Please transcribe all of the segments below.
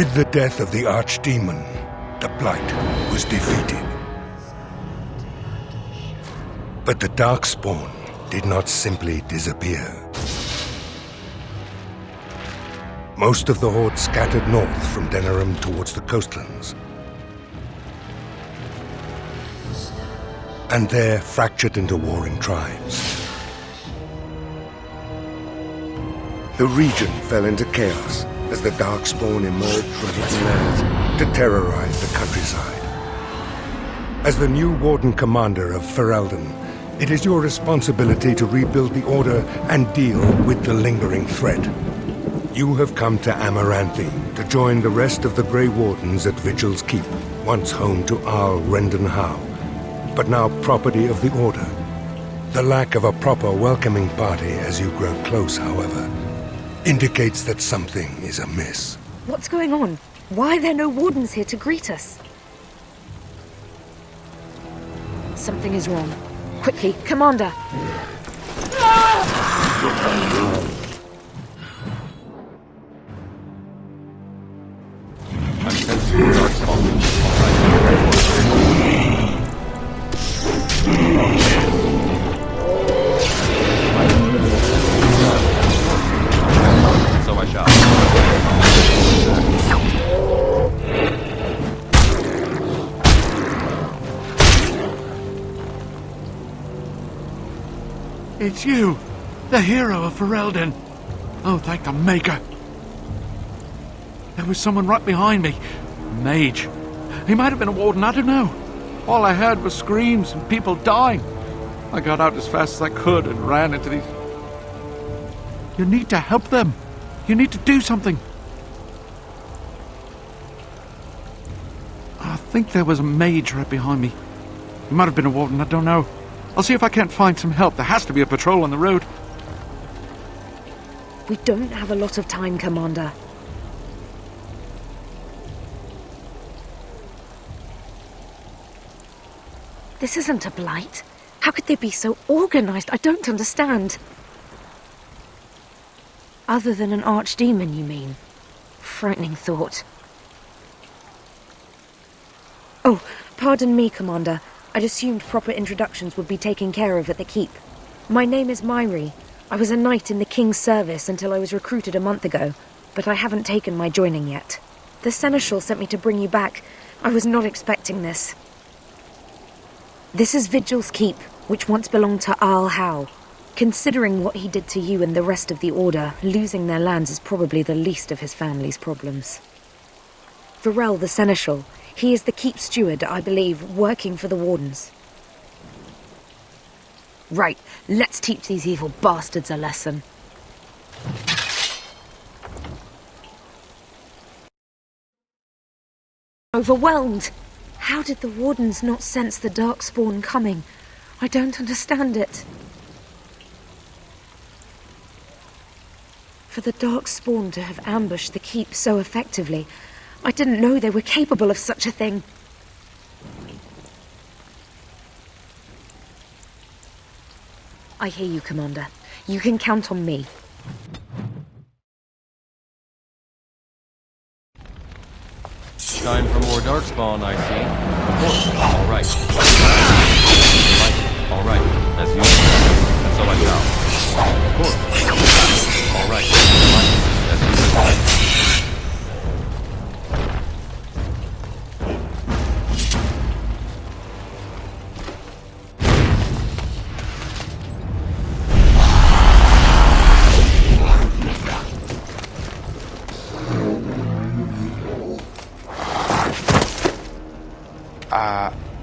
With the death of the Archdemon, the Blight was defeated. But the Darkspawn did not simply disappear. Most of the Horde scattered north from Denerim towards the coastlands. And there fractured into warring tribes. The region fell into chaos as the Darkspawn emerged from hidden lands to terrorize the countryside. As the new Warden commander of Ferelden, it is your responsibility to rebuild the Order and deal with the lingering threat. You have come to Amaranthe to join the rest of the Grey Wardens at Vigil's Keep, once home to Arl Rendenhau, but now property of the Order. The lack of a proper welcoming party as you grow close, however, indicates that something is amiss. What's going on? Why are there no Wardens here to greet us? Something is wrong. Quickly, Commander! I'm sensing the Darkspawn. So I shall. It's you, the hero of Ferelden. Oh, thank the Maker. There was someone right behind me. A mage. He might have been a warden, I don't know. All I heard was screams and people dying. I got out as fast as I could and ran into these... You need to help them. You need to do something. I think there was a mage right behind me. He might have been a warden, I don't know. I'll see if I can't find some help. There has to be a patrol on the road. We don't have a lot of time, Commander. This isn't a blight. How could they be so organized? I don't understand. Other than an archdemon, you mean? Frightening thought. Oh, pardon me, Commander. I'd assumed proper introductions would be taken care of at the keep. My name is Myri. I was a knight in the King's service until I was recruited a month ago, but I haven't taken my joining yet. The Seneschal sent me to bring you back. I was not expecting this. This is Vigil's Keep, which once belonged to Arl Howe. Considering what he did to you and the rest of the Order, losing their lands is probably the least of his family's problems. Varel the Seneschal, he is the keep steward, I believe, working for the Wardens. Right, let's teach these evil bastards a lesson. Overwhelmed! How did the Wardens not sense the Darkspawn coming? I don't understand it. For the Darkspawn to have ambushed the keep so effectively, I didn't know they were capable of such a thing. I hear you, Commander. You can count on me. Time for more Darkspawn, I see. Of course. All right. All right. As usual. And so I shall. Of course. All right. As usual.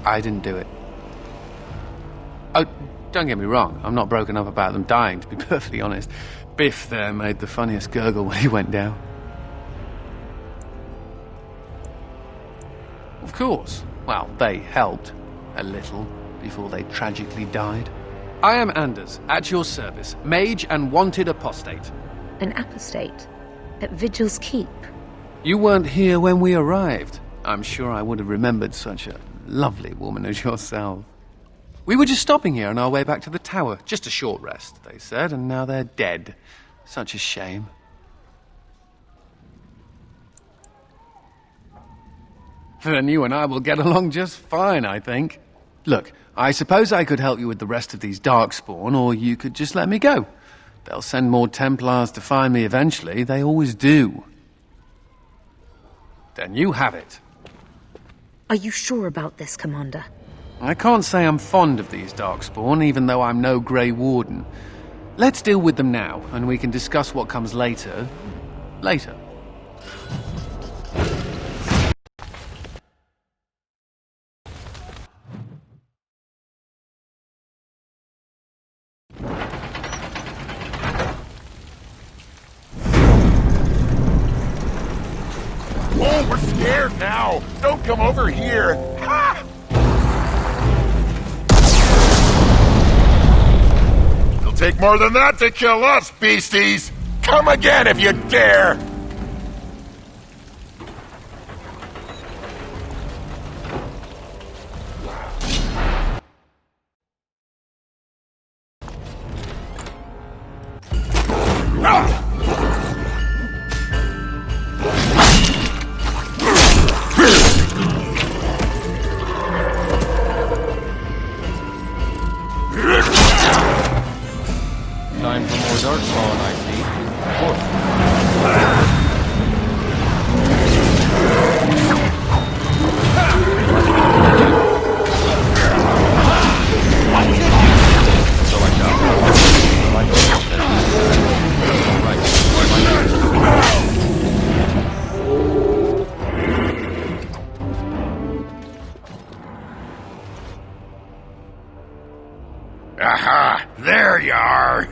I didn't do it. Oh, don't get me wrong, I'm not broken up about them dying, to be perfectly honest. Biff there made the funniest gurgle when he went down. Of course. Well, they helped. A little. Before they tragically died. I am Anders, at your service. Mage and wanted apostate. An apostate? At Vigil's Keep? You weren't here when we arrived. I'm sure I would have remembered such a lovely woman as yourself. We were just stopping here on our way back to the tower. Just a short rest, they said, and now they're dead. Such a shame. Then you and I will get along just fine, I think. Look, I suppose I could help you with the rest of these Darkspawn, or you could just let me go. They'll send more Templars to find me eventually. They always do. Then you have it. Are you sure about this, Commander? I can't say I'm fond of these Darkspawn, even though I'm no Grey Warden. Let's deal with them now, and we can discuss what comes later. Later. Oh, we're scared now! Don't come over here! Ha! It'll take more than that to kill us, beasties! Come again if you dare! Time for more Darkspawn, I see. Aha! There you are!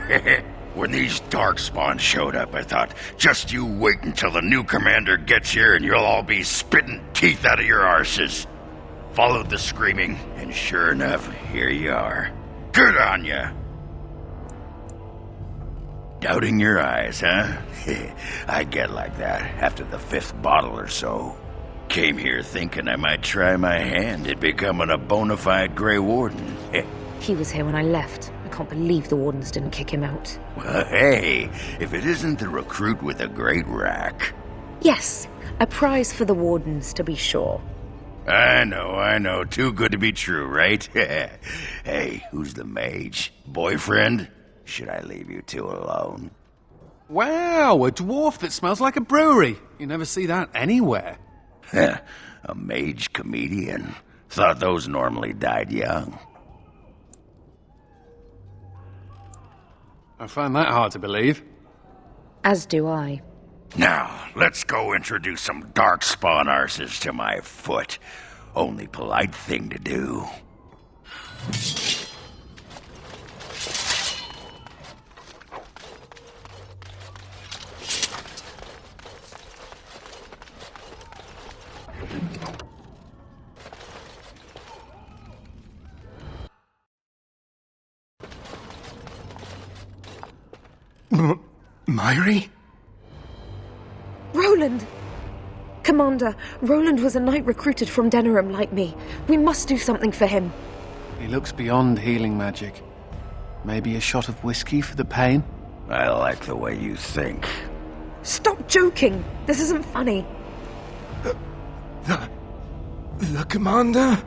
When these Darkspawn showed up, I thought, just you wait until the new commander gets here and you'll all be spitting teeth out of your arses. Followed the screaming, and sure enough, here you are. Good on ya! Doubting your eyes, huh? I get like that after the 5th bottle or so. Came here thinking I might try my hand at becoming a bona fide Grey Warden. He was here when I left. I can't believe the Wardens didn't kick him out. Well, hey, if it isn't the recruit with a great rack. Yes, a prize for the Wardens, to be sure. I know. Too good to be true, right? Hey, who's the mage? Boyfriend? Should I leave you two alone? Wow, a dwarf that smells like a brewery. You never see that anywhere. A mage comedian. Thought those normally died young. I find that hard to believe. As do I. Now, let's go introduce some Darkspawn arses to my foot. Only polite thing to do. Myri? Roland! Commander, Roland was a knight recruited from Denerim like me. We must do something for him. He looks beyond healing magic. Maybe a shot of whiskey for the pain? I like the way you think. Stop joking! This isn't funny. The commander?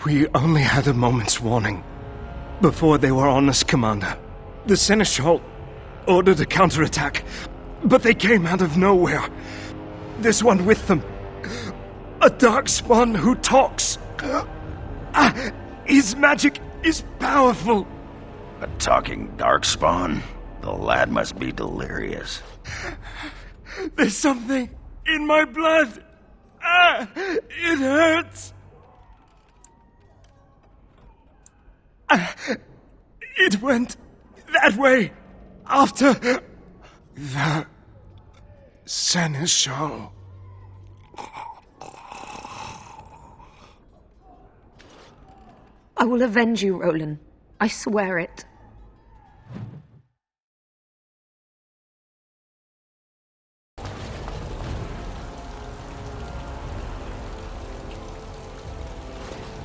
We only had a moment's warning. Before they were on us, Commander. The Seneschal ordered a counterattack, but they came out of nowhere. This one with them. A Darkspawn who talks. His magic is powerful. A talking Darkspawn? The lad must be delirious. There's something in my blood. It hurts. It went that way after the Seneschal. I will avenge you, Roland. I swear it.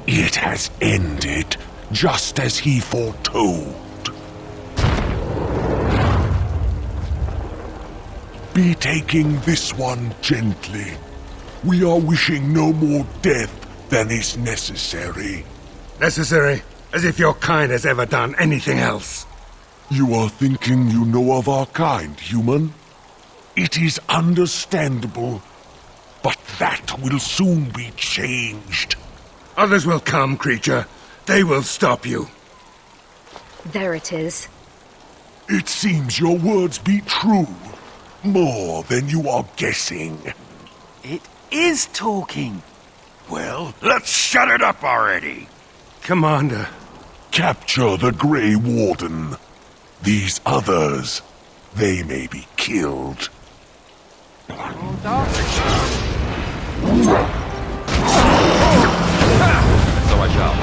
It has ended, just as he foretold. Be taking this one gently. We are wishing no more death than is necessary. Necessary? As if your kind has ever done anything else. You are thinking you know of our kind, human? It is understandable, but that will soon be changed. Others will come, creature. They will stop you. There it is. It seems your words be true. More than you are guessing. It is talking. Well, let's shut it up already. Commander. Capture the Grey Warden. These others, they may be killed. So I shall.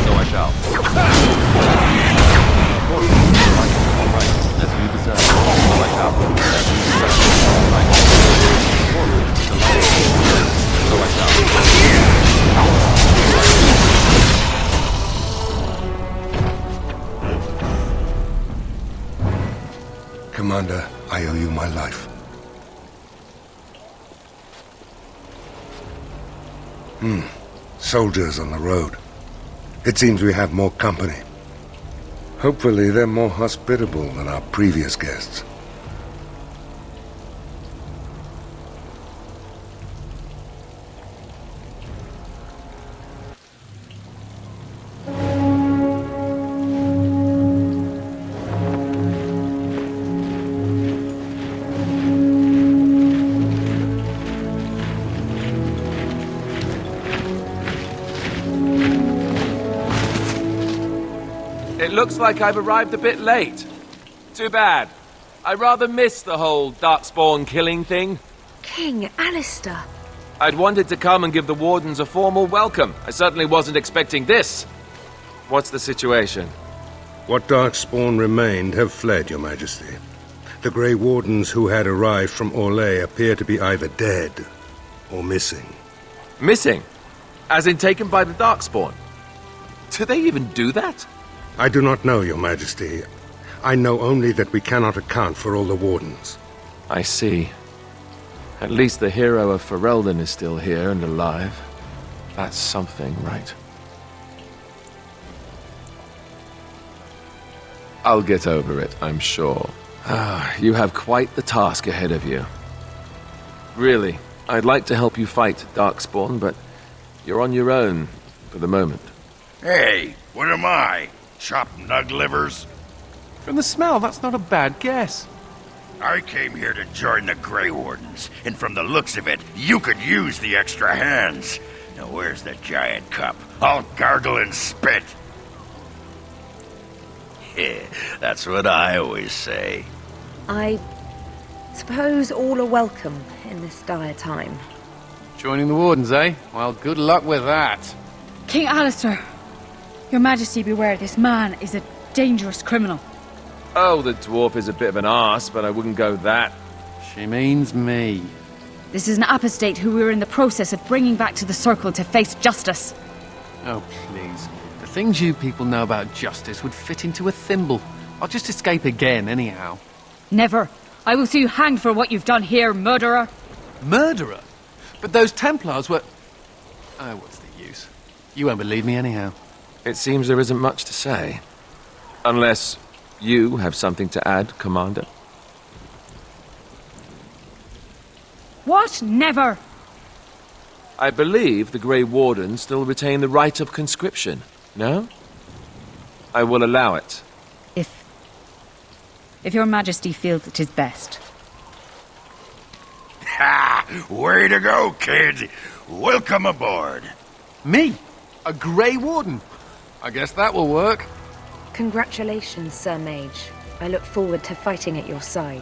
So I shall. As you deserve. So I shall. So I shall. Commander, I owe you my life. Soldiers on the road. It seems we have more company. Hopefully they're more hospitable than our previous guests. It looks like I've arrived a bit late. Too bad. I rather missed the whole Darkspawn killing thing. King Alistair. I'd wanted to come and give the Wardens a formal welcome. I certainly wasn't expecting this. What's the situation? What Darkspawn remained have fled, Your Majesty. The Grey Wardens who had arrived from Orlais appear to be either dead or missing. Missing? As in taken by the Darkspawn? Do they even do that? I do not know, Your Majesty. I know only that we cannot account for all the Wardens. I see. At least the hero of Ferelden is still here and alive. That's something, right? I'll get over it, I'm sure. You have quite the task ahead of you. Really, I'd like to help you fight Darkspawn, but you're on your own for the moment. Hey, what am I? Chopped nug livers? From the smell, that's not a bad guess. I came here to join the Grey Wardens, and from the looks of it, you could use the extra hands. Now where's the giant cup? I'll gargle and spit. That's what I always say. I suppose all are welcome in this dire time. Joining the Wardens, eh? Well, good luck with that. King Alistair, Your Majesty beware, this man is a dangerous criminal. Oh, the dwarf is a bit of an arse, but I wouldn't go that. She means me. This is an apostate who we're in the process of bringing back to the Circle to face justice. Oh, please. The things you people know about justice would fit into a thimble. I'll just escape again, anyhow. Never. I will see you hanged for what you've done here, murderer. Murderer? But those Templars were... Oh, what's the use? You won't believe me anyhow. It seems there isn't much to say. Unless you have something to add, Commander. What? Never! I believe the Grey Wardens still retain the right of conscription, no? I will allow it. If Your Majesty feels it is best. Ha! Way to go, kid! Welcome aboard. Me? A Grey Warden? I guess that will work. Congratulations, Sir Mage. I look forward to fighting at your side.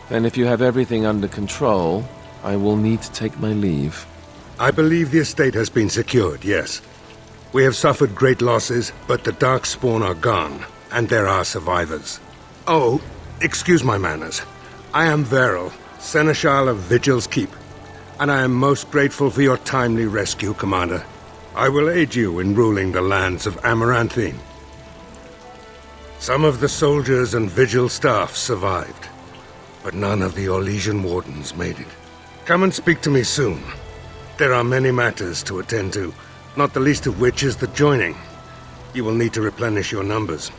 Then if you have everything under control, I will need to take my leave. I believe the estate has been secured, yes. We have suffered great losses, but the Darkspawn are gone, and there are survivors. Oh, excuse my manners. I am Veril, Seneschal of Vigil's Keep, and I am most grateful for your timely rescue, Commander. I will aid you in ruling the lands of Amaranthine. Some of the soldiers and Vigil staff survived, but none of the Orlesian wardens made it. Come and speak to me soon. There are many matters to attend to, not the least of which is the joining. You will need to replenish your numbers.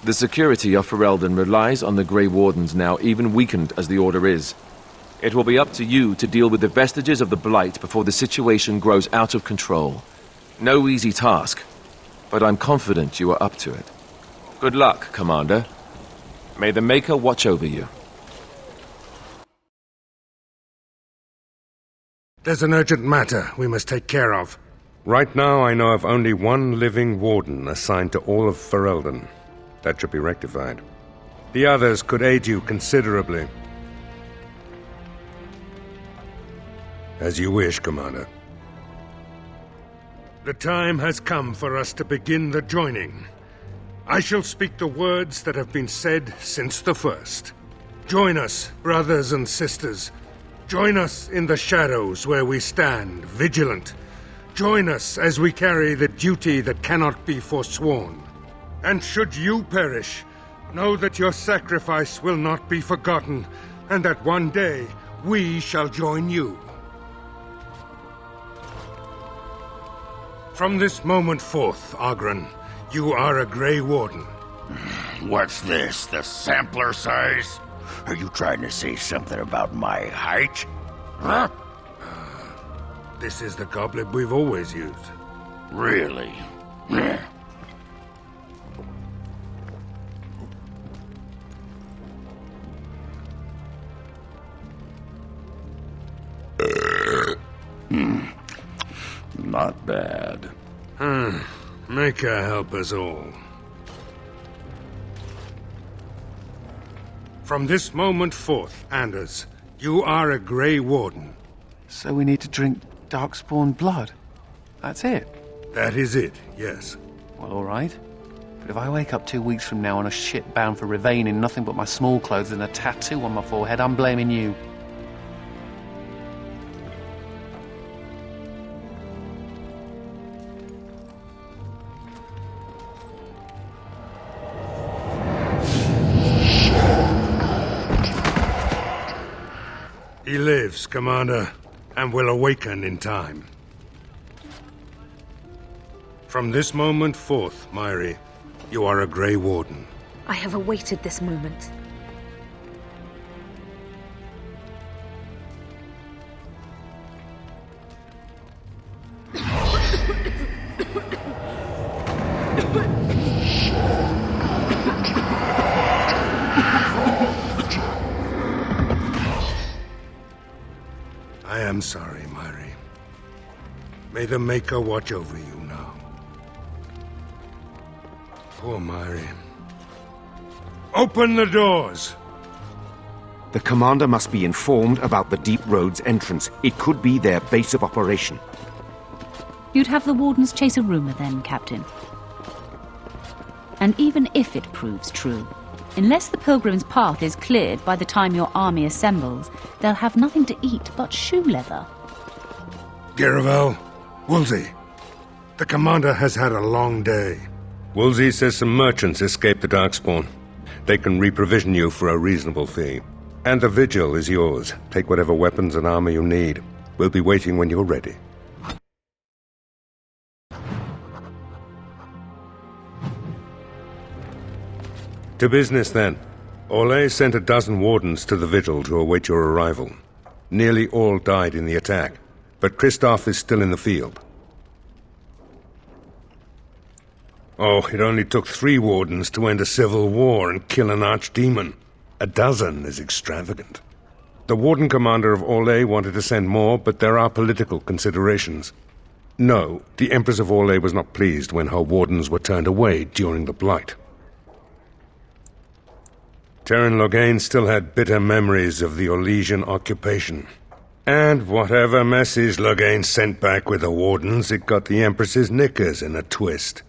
The security of Ferelden relies on the Grey Wardens now, even weakened as the Order is. It will be up to you to deal with the vestiges of the Blight before the situation grows out of control. No easy task, but I'm confident you are up to it. Good luck, Commander. May the Maker watch over you. There's an urgent matter we must take care of. Right now, I know of only one living warden assigned to all of Ferelden. That should be rectified. The others could aid you considerably. As you wish, Commander. The time has come for us to begin the joining. I shall speak the words that have been said since the first. Join us, brothers and sisters. Join us in the shadows where we stand, vigilant. Join us as we carry the duty that cannot be forsworn. And should you perish, know that your sacrifice will not be forgotten, and that one day we shall join you. From this moment forth, Oghren, you are a Grey Warden. What's this, the sampler size? Are you trying to say something about my height? Huh? This is the goblet we've always used. Really? Not bad. Maker help us all. From this moment forth, Anders, you are a Grey Warden. So we need to drink Darkspawn blood? That's it? That is it, yes. Well, all right. But if I wake up 2 weeks from now on a ship bound for Rivain in nothing but my small clothes and a tattoo on my forehead, I'm blaming you. He lives, Commander, and will awaken in time. From this moment forth, Myri, you are a Grey Warden. I have awaited this moment. I am sorry, Myri. May the Maker watch over you now. Poor Myri. Open the doors! The commander must be informed about the Deep Road's entrance. It could be their base of operation. You'd have the Wardens chase a rumor then, Captain. And even if it proves true, unless the Pilgrim's path is cleared by the time your army assembles, they'll have nothing to eat but shoe leather. Giravel, Woolsey, the commander has had a long day. Woolsey says some merchants escaped the Darkspawn. They can reprovision you for a reasonable fee. And the Vigil is yours. Take whatever weapons and armor you need. We'll be waiting when you're ready. To business, then. Orlais sent a dozen wardens to the Vigil to await your arrival. Nearly all died in the attack, but Kristoff is still in the field. Oh, it only took 3 wardens to end a civil war and kill an archdemon. A dozen is extravagant. The warden commander of Orlais wanted to send more, but there are political considerations. No, the Empress of Orlais was not pleased when her wardens were turned away during the Blight. Terran Loghain still had bitter memories of the Orlesian occupation. And whatever message Loghain sent back with the wardens, it got the Empress's knickers in a twist.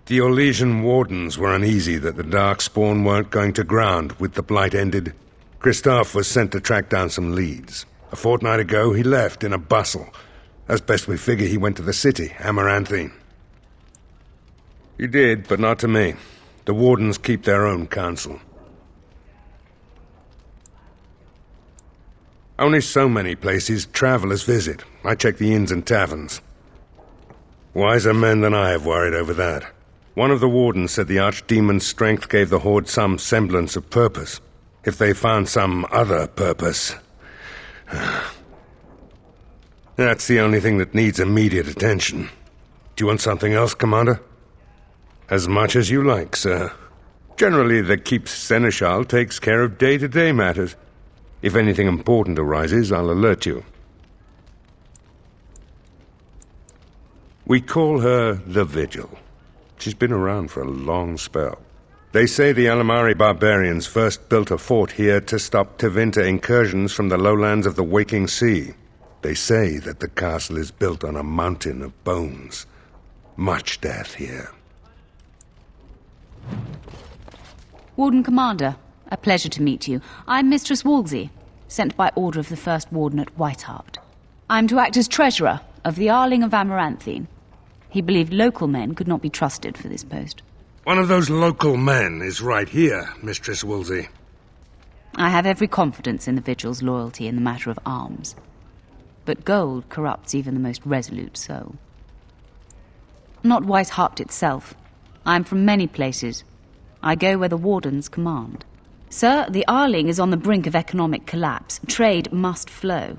The Orlesian wardens were uneasy that the Darkspawn weren't going to ground with the Blight ended. Kristoff was sent to track down some leads. A fortnight ago, he left in a bustle. As best we figure, he went to the city, Amaranthine. You did, but not to me. The Wardens keep their own counsel. Only so many places travelers visit. I check the inns and taverns. Wiser men than I have worried over that. One of the Wardens said the Archdemon's strength gave the Horde some semblance of purpose. If they found some other purpose... That's the only thing that needs immediate attention. Do you want something else, Commander? As much as you like, sir. Generally, the Keep's Seneschal takes care of day-to-day matters. If anything important arises, I'll alert you. We call her the Vigil. She's been around for a long spell. They say the Alamari barbarians first built a fort here to stop Tevinter incursions from the lowlands of the Waking Sea. They say that the castle is built on a mountain of bones. Much death here. Warden Commander, a pleasure to meet you. I'm Mistress Wolsey, sent by order of the First Warden at Whitehart. I'm to act as treasurer of the Arling of Amaranthine. He believed local men could not be trusted for this post. One of those local men is right here, Mistress Wolsey. I have every confidence in the Vigil's loyalty in the matter of arms. But gold corrupts even the most resolute soul. Not Whitehart itself. I'm from many places. I go where the Wardens command. Sir, the Arling is on the brink of economic collapse. Trade must flow.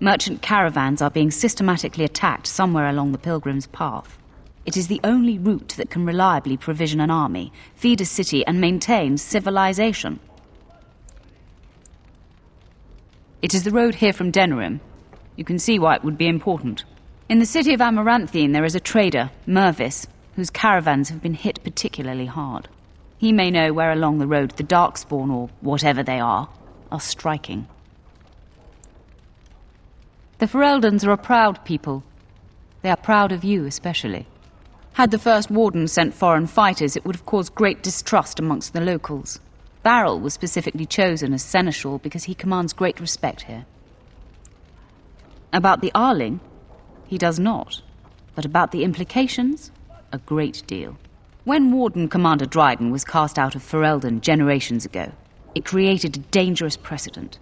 Merchant caravans are being systematically attacked somewhere along the Pilgrim's Path. It is the only route that can reliably provision an army, feed a city, and maintain civilization. It is the road here from Denerim. You can see why it would be important. In the city of Amaranthine there is a trader, Mervis, whose caravans have been hit particularly hard. He may know where along the road the Darkspawn, or whatever they are striking. The Fereldans are a proud people. They are proud of you, especially. Had the First Warden sent foreign fighters, it would have caused great distrust amongst the locals. Barrel was specifically chosen as seneschal because he commands great respect here. About the Arling, he does not. But about the implications, a great deal. When Warden Commander Dryden was cast out of Ferelden generations ago, it created a dangerous precedent.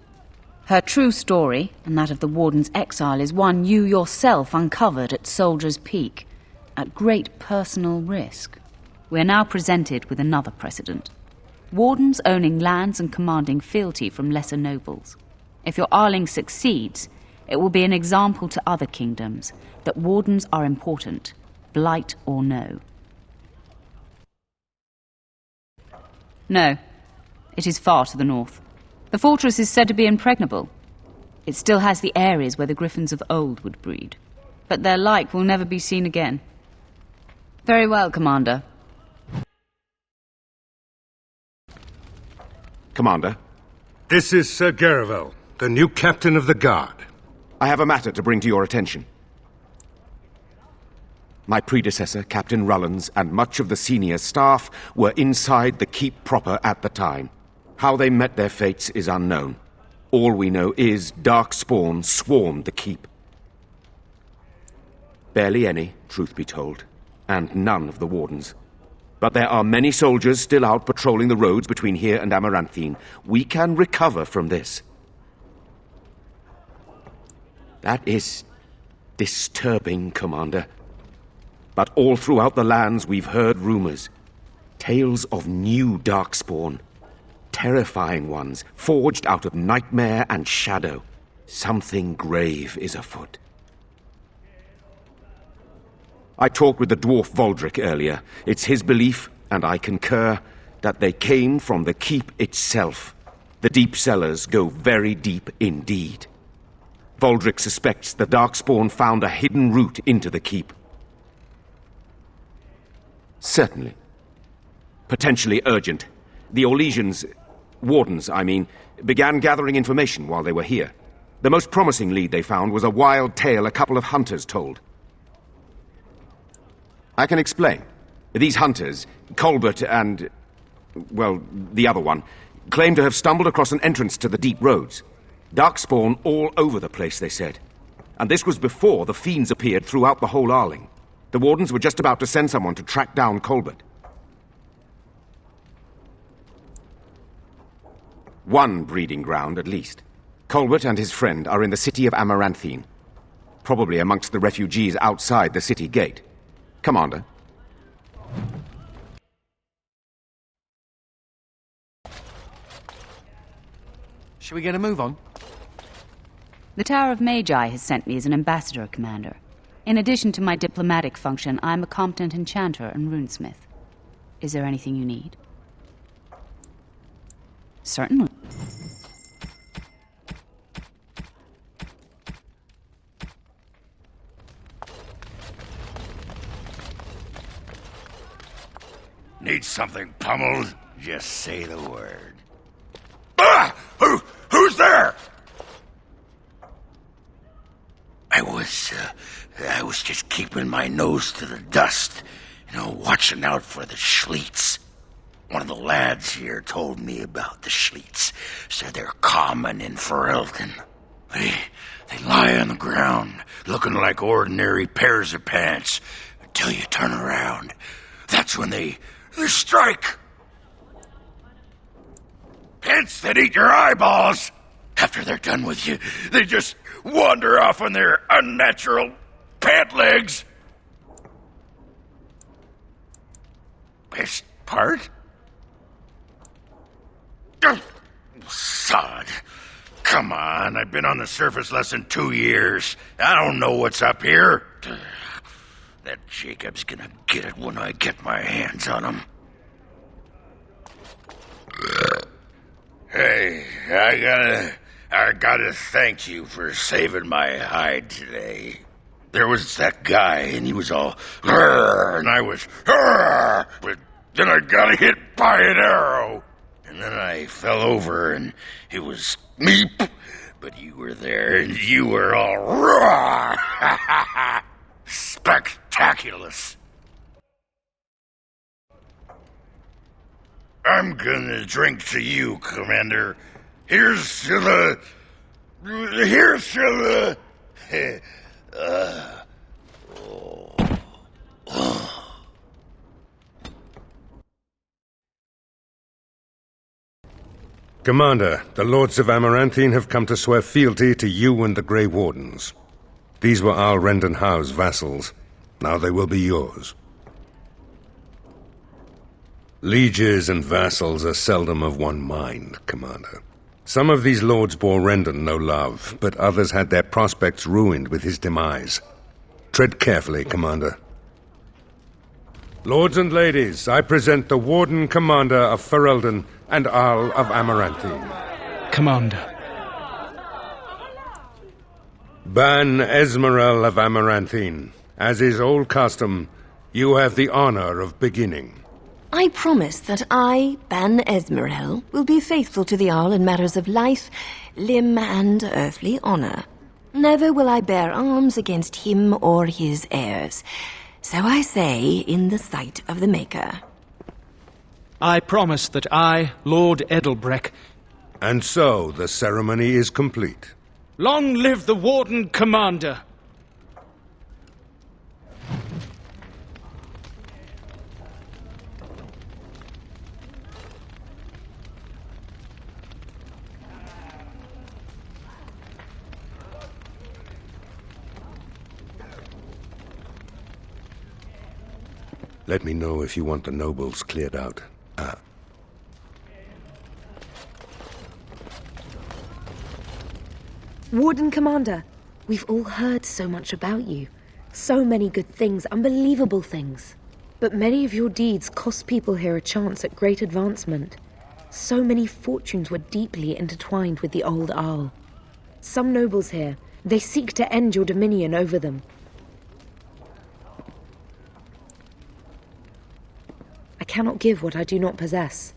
Her true story, and that of the Warden's exile, is one you yourself uncovered at Soldier's Peak, at great personal risk. We are now presented with another precedent. Wardens owning lands and commanding fealty from lesser nobles. If your Arling succeeds, it will be an example to other kingdoms that Wardens are important, blight or no. No, it is far to the north. The fortress is said to be impregnable. It still has the areas where the griffins of old would breed. But their like will never be seen again. Very well, Commander. Commander? This is Sir Garavel, the new captain of the guard. I have a matter to bring to your attention. My predecessor, Captain Rullans, and much of the senior staff were inside the keep proper at the time. How they met their fates is unknown. All we know is Darkspawn swarmed the keep. Barely any, truth be told, and none of the Wardens. But there are many soldiers still out patrolling the roads between here and Amaranthine. We can recover from this. That is disturbing, Commander. But all throughout the lands we've heard rumors. Tales of new Darkspawn. Terrifying ones, forged out of nightmare and shadow. Something grave is afoot. I talked with the dwarf Voldrick earlier. It's his belief, and I concur, that they came from the keep itself. The deep cellars go very deep indeed. Voldrick suspects the Darkspawn found a hidden route into the keep. Certainly. Potentially urgent. The Orlesians, Wardens, I mean, began gathering information while they were here. The most promising lead they found was a wild tale a couple of hunters told. I can explain. These hunters, Colbert and, well, the other one, claim to have stumbled across an entrance to the deep roads. Darkspawn all over the place, they said. And this was before the fiends appeared throughout the whole Arling. The Wardens were just about to send someone to track down Colbert. One breeding ground, at least. Colbert and his friend are in the city of Amaranthine. Probably amongst the refugees outside the city gate. Commander. Shall we get a move on? The Tower of Magi has sent me as an ambassador, Commander. In addition to my diplomatic function, I'm a competent enchanter and runesmith. Is there anything you need? Certainly. Need something pummeled? Just say the word. Ah! Who's there? I was just keeping my nose to the dust, watching out for the Schliets. One of the lads here told me about the Schliets. Said they're common in Ferelden. They lie on the ground, looking like ordinary pairs of pants, until you turn around. That's when they strike. Pants that eat your eyeballs. After they're done with you, they just wander off on their unnatural pant legs. Best part? Sod. Come on, I've been on the surface less than 2 years. I don't know what's up here. That Jacob's gonna get it when I get my hands on him. Hey, I gotta thank you for saving my hide today. There was that guy, and he was all, and I was, but then I got hit by an arrow. And then I fell over, and it was meep, but you were there, and you were all raw. Spectaculous. I'm gonna drink to you, Commander. Here's to the... Commander, the Lords of Amaranthine have come to swear fealty to you and the Grey Wardens. These were Al Rendenhau's vassals. Now they will be yours. Lieges and vassals are seldom of one mind, Commander. Some of these lords bore Rendon no love, but others had their prospects ruined with his demise. Tread carefully, Commander. Lords and ladies, I present the Warden Commander of Ferelden and Arl of Amaranthine. Commander. Ban Esmerel of Amaranthine. As is old custom, you have the honor of beginning. I promise that I, Ban Esmerel, will be faithful to the Arl in matters of life, limb, and earthly honor. Never will I bear arms against him or his heirs. So I say, in the sight of the Maker. I promise that I, Lord Edelbreck... And so the ceremony is complete. Long live the Warden Commander! Let me know if you want the nobles cleared out. Warden Commander, we've all heard so much about you. So many good things, unbelievable things. But many of your deeds cost people here a chance at great advancement. So many fortunes were deeply intertwined with the old Arl. Some nobles here, they seek to end your dominion over them. I cannot give what I do not possess.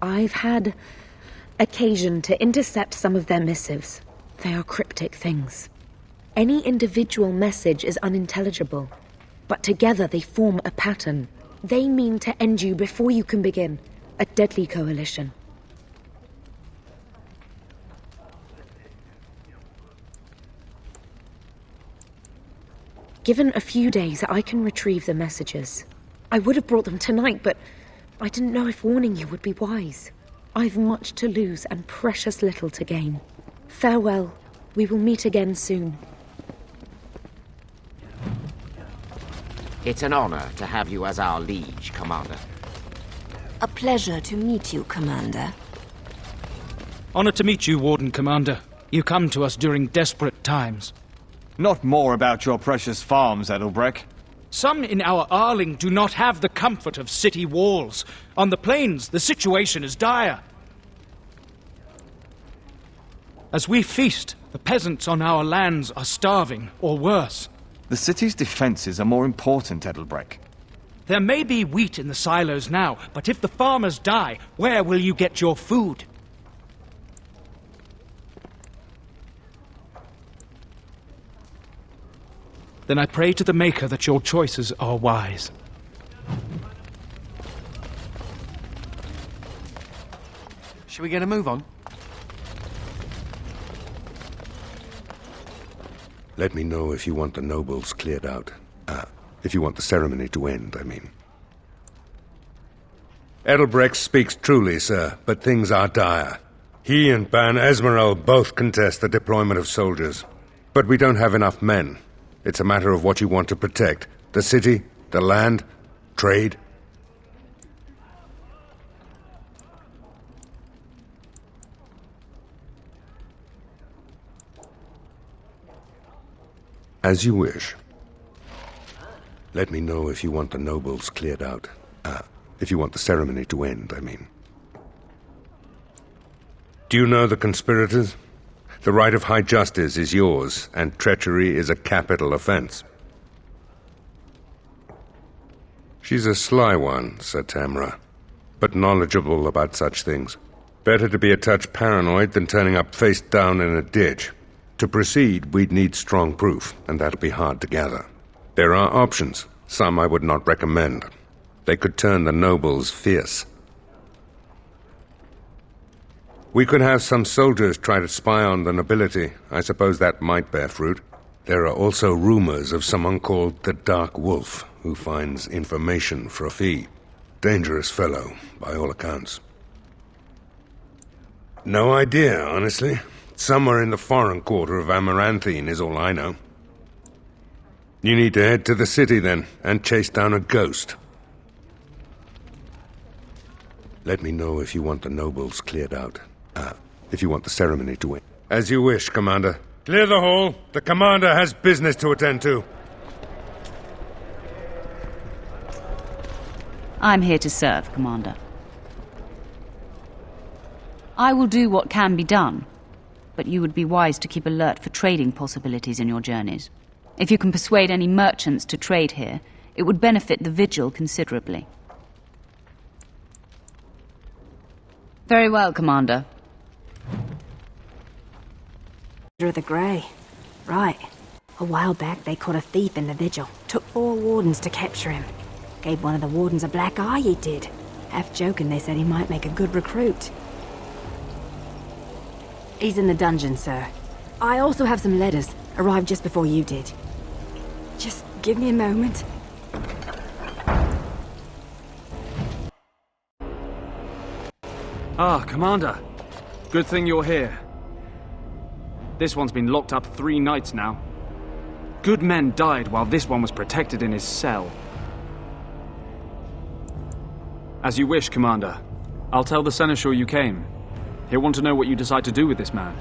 I've had occasion to intercept some of their missives. They are cryptic things. Any individual message is unintelligible, but together they form a pattern. They mean to end you before you can begin. A deadly coalition. Given a few days, I can retrieve the messages. I would have brought them tonight, but I didn't know if warning you would be wise. I've much to lose and precious little to gain. Farewell. We will meet again soon. It's an honor to have you as our liege, Commander. A pleasure to meet you, Commander. Honored to meet you, Warden Commander. You come to us during desperate times. Not more about your precious farms, Edelbrecht. Some in our Arling do not have the comfort of city walls. On the plains, the situation is dire. As we feast, the peasants on our lands are starving, or worse. The city's defenses are more important, Edelbrecht. There may be wheat in the silos now, but if the farmers die, where will you get your food? Then I pray to the Maker that your choices are wise. Shall we get a move on? Let me know if you want the nobles cleared out. If you want the ceremony to end, I mean. Edelbrecht speaks truly, sir, but things are dire. He and Ban Esmeralda both contest the deployment of soldiers. But we don't have enough men. It's a matter of what you want to protect. The city, the land, trade. As you wish. Let me know if you want the nobles cleared out. If you want the ceremony to end, I mean. Do you know the conspirators? The right of high justice is yours, and treachery is a capital offense. She's a sly one, said Tamra, but knowledgeable about such things. Better to be a touch paranoid than turning up face down in a ditch. To proceed, we'd need strong proof, and that'll be hard to gather. There are options, some I would not recommend. They could turn the nobles fierce. We could have some soldiers try to spy on the nobility. I suppose that might bear fruit. There are also rumors of someone called the Dark Wolf, who finds information for a fee. Dangerous fellow, by all accounts. No idea, honestly. Somewhere in the foreign quarter of Amaranthine is all I know. You need to head to the city then, and chase down a ghost. Let me know if you want the nobles cleared out. If you want the ceremony to end. As you wish, Commander. Clear the hall. The Commander has business to attend to. I'm here to serve, Commander. I will do what can be done, but you would be wise to keep alert for trading possibilities in your journeys. If you can persuade any merchants to trade here, it would benefit the Vigil considerably. Very well, Commander. The Grey. Right. A while back they caught a thief in the Vigil. Took 4 wardens to capture him. Gave one of the wardens a black eye, he did. Half joking, they said he might make a good recruit. He's in the dungeon, sir. I also have some letters. Arrived just before you did. Just give me a moment. Ah, Commander. Good thing you're here. This one's been locked up 3 nights now. Good men died while this one was protected in his cell. As you wish, Commander. I'll tell the Seneschal you came. He'll want to know what you decide to do with this man.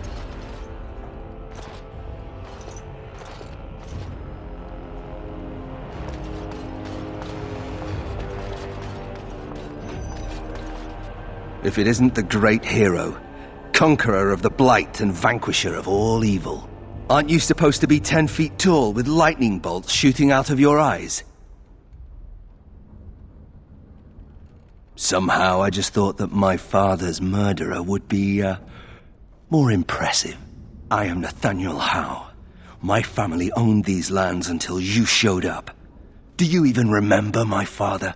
If it isn't the great hero, conqueror of the blight and vanquisher of all evil. Aren't you supposed to be 10 feet tall with lightning bolts shooting out of your eyes? Somehow I just thought that my father's murderer would be, more impressive. I am Nathaniel Howe. My family owned these lands until you showed up. Do you even remember my father?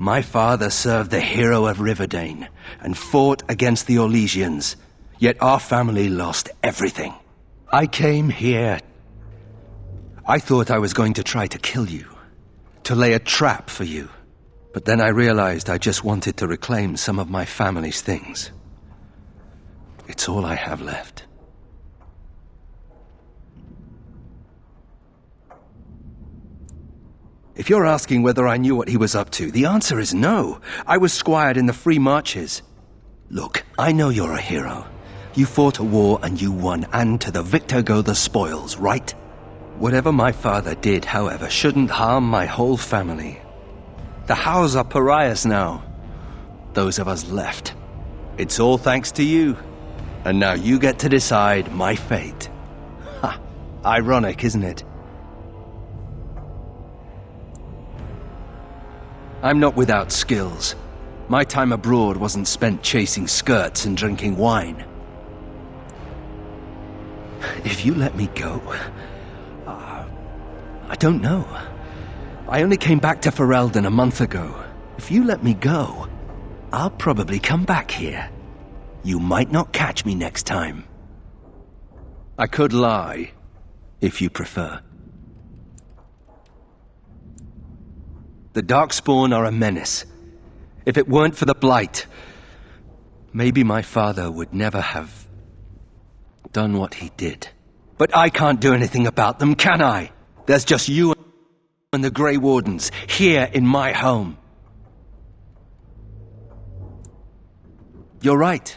My father served the hero of Riverdane and fought against the Orlesians, yet our family lost everything. I came here. I thought I was going to try to kill you, to lay a trap for you. But then I realized I just wanted to reclaim some of my family's things. It's all I have left. If you're asking whether I knew what he was up to, the answer is no. I was squired in the Free Marches. Look, I know you're a hero. You fought a war and you won, and to the victor go the spoils, right? Whatever my father did, however, shouldn't harm my whole family. The Howes are pariahs now. Those of us left. It's all thanks to you. And now you get to decide my fate. Ha! Ironic, isn't it? I'm not without skills. My time abroad wasn't spent chasing skirts and drinking wine. If you let me go... I don't know. I only came back to Ferelden a month ago. If you let me go, I'll probably come back here. You might not catch me next time. I could lie, if you prefer. The Darkspawn are a menace. If it weren't for the Blight, maybe my father would never have done what he did. But I can't do anything about them, can I? There's just you and the Grey Wardens here in my home. You're right.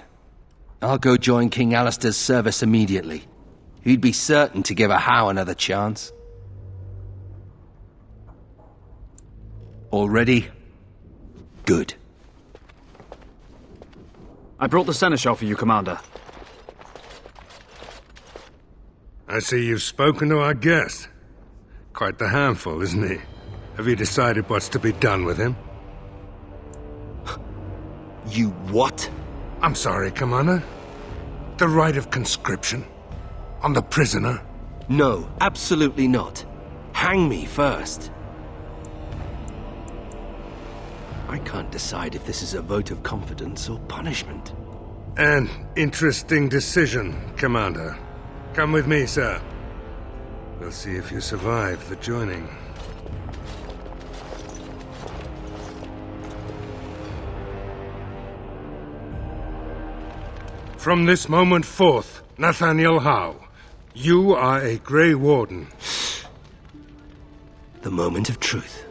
I'll go join King Alistair's service immediately. He'd be certain to give a Howe another chance. All ready? Good. I brought the seneschal for you, Commander. I see you've spoken to our guest. Quite the handful, isn't he? Have you decided what's to be done with him? You what? I'm sorry, Commander. The right of conscription? On the prisoner? No, absolutely not. Hang me first. I can't decide if this is a vote of confidence or punishment. An interesting decision, Commander. Come with me, sir. We'll see if you survive the joining. From this moment forth, Nathaniel Howe, you are a Grey Warden. The moment of truth.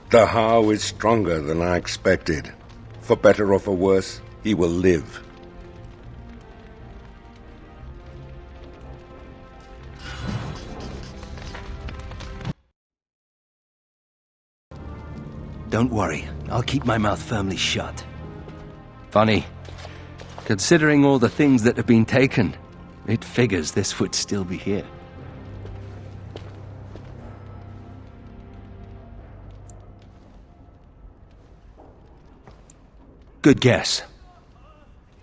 The Howe is stronger than I expected. For better or for worse, he will live. Don't worry, I'll keep my mouth firmly shut. Funny, considering all the things that have been taken, it figures this would still be here. Good guess.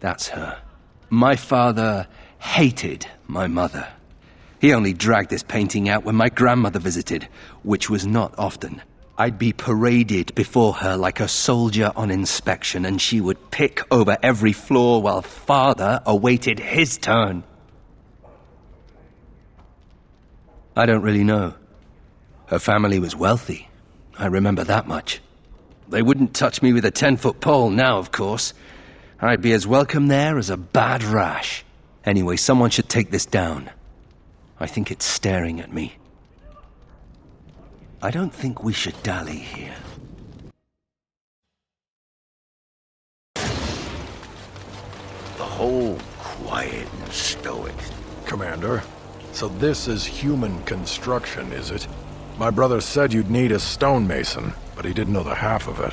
That's her. My father hated my mother. He only dragged this painting out when my grandmother visited, which was not often. I'd be paraded before her like a soldier on inspection, and she would pick over every floor while father awaited his turn. I don't really know. Her family was wealthy. I remember that much. They wouldn't touch me with a 10-foot pole now, of course. I'd be as welcome there as a bad rash. Anyway, someone should take this down. I think it's staring at me. I don't think we should dally here. The whole quiet and stoic. Commander, so this is human construction, is it? My brother said you'd need a stonemason, but he didn't know the half of it.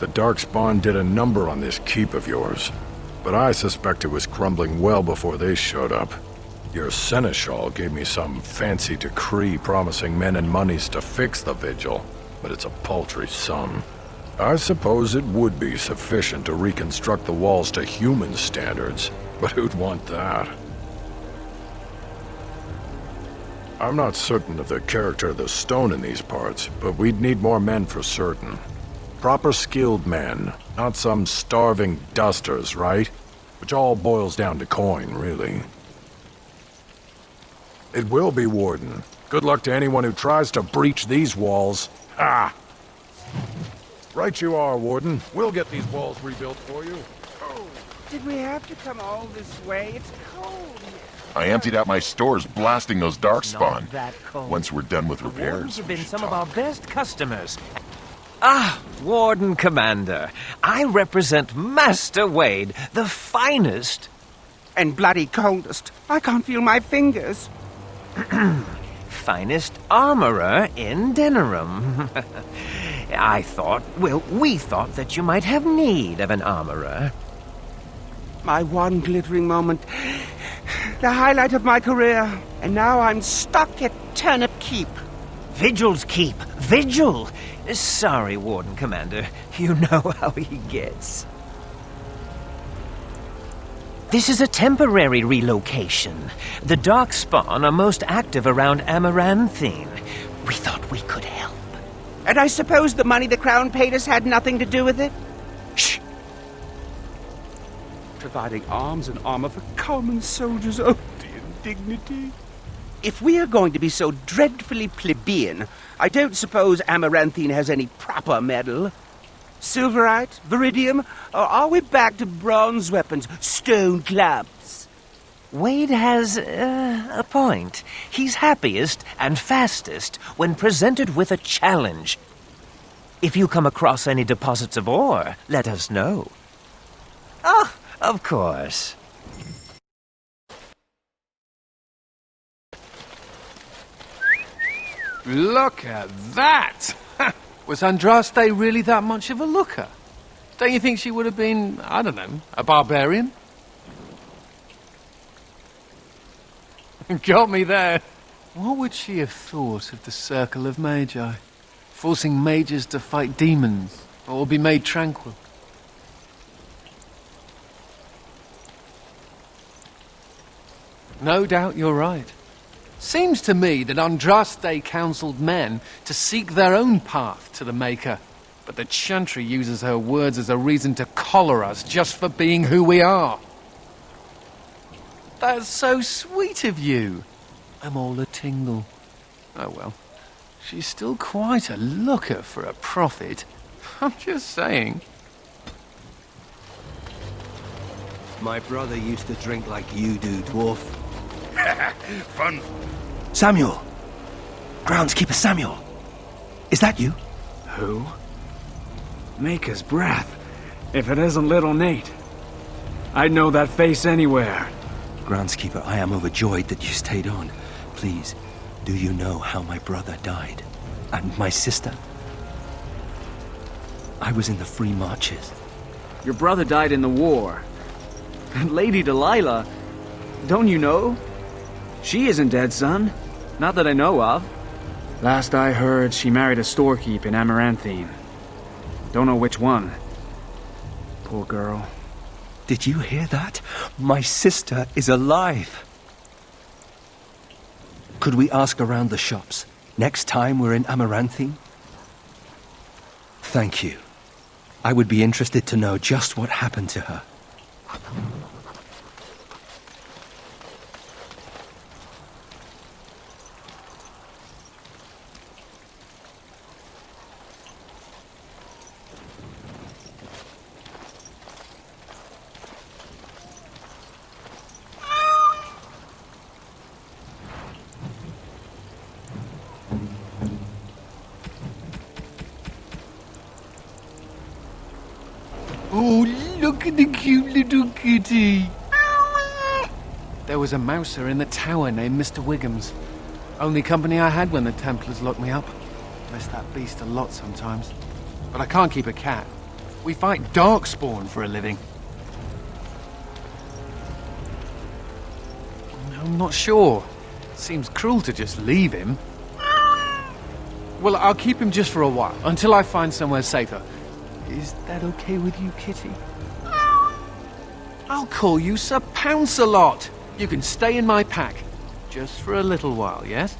The Darkspawn did a number on this keep of yours, but I suspect it was crumbling well before they showed up. Your seneschal gave me some fancy decree promising men and monies to fix the vigil, but it's a paltry sum. I suppose it would be sufficient to reconstruct the walls to human standards, but who'd want that? I'm not certain of the character of the stone in these parts, but we'd need more men for certain. Proper skilled men, not some starving dusters, right? Which all boils down to coin, really. It will be, Warden. Good luck to anyone who tries to breach these walls. Ha! Right you are, Warden. We'll get these walls rebuilt for you. Did we have to come all this way? It's cold. I emptied out my stores blasting those darkspawn. That cold. Once we're done with The repairs, Wardens have we been should some of talk. our best customers. Ah, Warden Commander. I represent Master Wade, the finest. And bloody coldest. I can't feel my fingers. Finest armorer in Denerim. We thought that you might have need of an armorer. My one glittering moment. The highlight of my career. And now I'm stuck at Turnip Keep. Vigil's Keep. Vigil! Sorry, Warden Commander. You know how he gets. This is a temporary relocation. The Darkspawn are most active around Amaranthine. We thought we could help. And I suppose the money the Crown paid us had nothing to do with it? Shh! Providing arms and armor for common soldiers. Oh, the indignity. If we are going to be so dreadfully plebeian, I don't suppose Amaranthine has any proper metal. Silverite? Viridium? Or are we back to bronze weapons, stone clubs? Wade has a point. He's happiest and fastest when presented with a challenge. If you come across any deposits of ore, let us know. Ah, of course. Look at that! Was Andraste really that much of a looker? Don't you think she would have been, I don't know, a barbarian? Got me there. What would she have thought of the Circle of Magi? Forcing mages to fight demons, or be made tranquil? No doubt you're right. Seems to me that Andraste counseled men to seek their own path to the Maker, but the Chantry uses her words as a reason to collar us just for being who we are. That's so sweet of you. I'm all a tingle. Oh well, she's still quite a looker for a prophet. I'm just saying. My brother used to drink like you do, dwarf. Fun. Samuel! Groundskeeper Samuel! Is that you? Who? Maker's breath. If it isn't little Nate. I'd know that face anywhere. Groundskeeper, I am overjoyed that you stayed on. Please, do you know how my brother died? And my sister? I was in the Free Marches. Your brother died in the war. And Lady Delilah, don't you know? She isn't dead, son. Not that I know of. Last I heard, she married a storekeep in Amaranthine. Don't know which one. Poor girl. Did you hear that? My sister is alive. Could we ask around the shops next time we're in Amaranthine? Thank you. I would be interested to know just what happened to her. Oh, look at the cute little kitty. There was a mouser in the tower named Mr. Wiggums. Only company I had when the Templars locked me up. Miss that beast a lot sometimes. But I can't keep a cat. We fight Darkspawn for a living. I'm not sure. Seems cruel to just leave him. Well, I'll keep him just for a while, until I find somewhere safer. Is that okay with you, Kitty? I'll call you Sir Pounce-a-lot. You can stay in my pack. Just for a little while, yes?